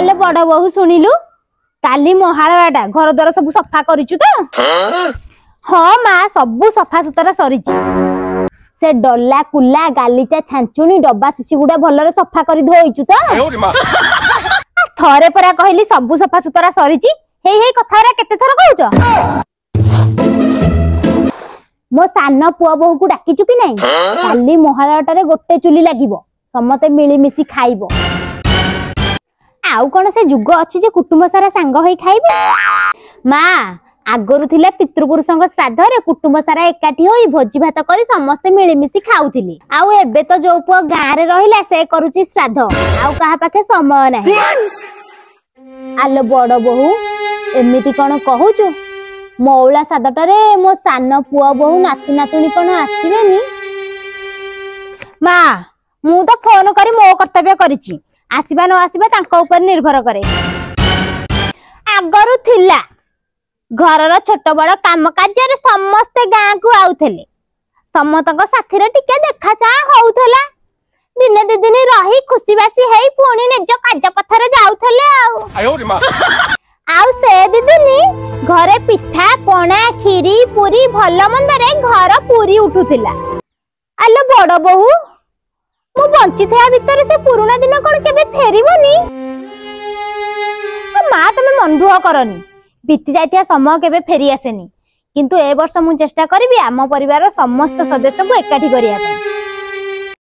आले बड़ बहु शुणिलु काली महालयाटा घर द्वार सब सफा करिचु तो हाँ माँ सबू सफा सुतरा सरी से डला कुला गालीचा छांचुनी डब्बा शिशी गुड़ा भलरे सफा करी धोइचु तो थरे परा कहली सबू सफा सुतरा सरी हे हे कथारा केते थर कहउछ मो सान पुआ बहु को डाकिचु कि नहीं काली महालयाटारे गोटे चुली लागिबो समते मिली मिसी खाइबो आउ कोन से जुग अछि जे कुटुंब सारा सांग होई खाइबे माँ आगरु थिला पितृपुरुषंग श्राद्ध रे कुटुंब सारा एकाठी होई भोजी भात करी समस्ते मिली मिसी खाउथिली आउ एबे तो जो पुआ गाँ रे रहिला से करूची श्राद्ध आउ कहा पाखे समय नाही आलो बड़ बहु एमिति कोन कहूचु मौला सादटारे मो सान पुआ बहु नाती नातुनी कोन आसीबेनी माँ मु तो फोन करी मो कर्तव्य करिची आसीबा न आसीबा तांको ऊपर निर्भर करे आगरु थिला घरर छोट बड़ काम कार्य समस्ते गाँ को आउथले समतक साथी रे टिके देखा चाह होउथला दिने दी दिन रही खुशी बासी हेई पुणी निज कार्य पथरे जाउथले आउ से दिदिनी घरे पिठा पणा खीरी पूरी भल मंदरे घर पूरी उठुथिला आलो बड़ बहु मु बंची था भीतर से पुराना दिन कोन केबे फेरिबोनी माँ तमे मन दुह करनी बीती जाइतिया समय केबे फेरी आसेनी किंतु ए वर्ष मु चेष्टा करिवि आम परिवार समस्त सदस्य को एकाठी करिया पे